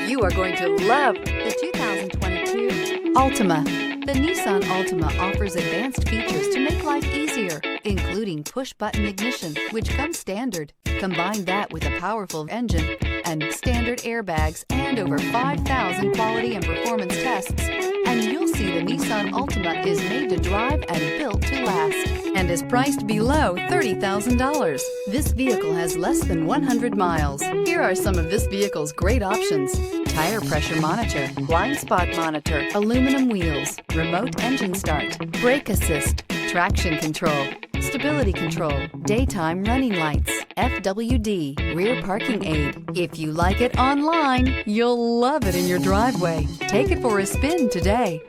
You are going to love the 2022 Altima. The Nissan Altima offers advanced features to make life easier, including push-button ignition, which comes standard. Combine that with a powerful engine and standard airbags and over 5,000 quality and performance tests, and you'll see the Nissan Altima is made to drive and built to last, and is priced below $30,000. This vehicle has less than 100 miles. Here are some of this vehicle's great options: tire pressure monitor, blind spot monitor, aluminum wheels, remote engine start, brake assist, traction control, stability control, daytime running lights, FWD, rear parking aid. If you like it online, you'll love it in your driveway. Take it for a spin today.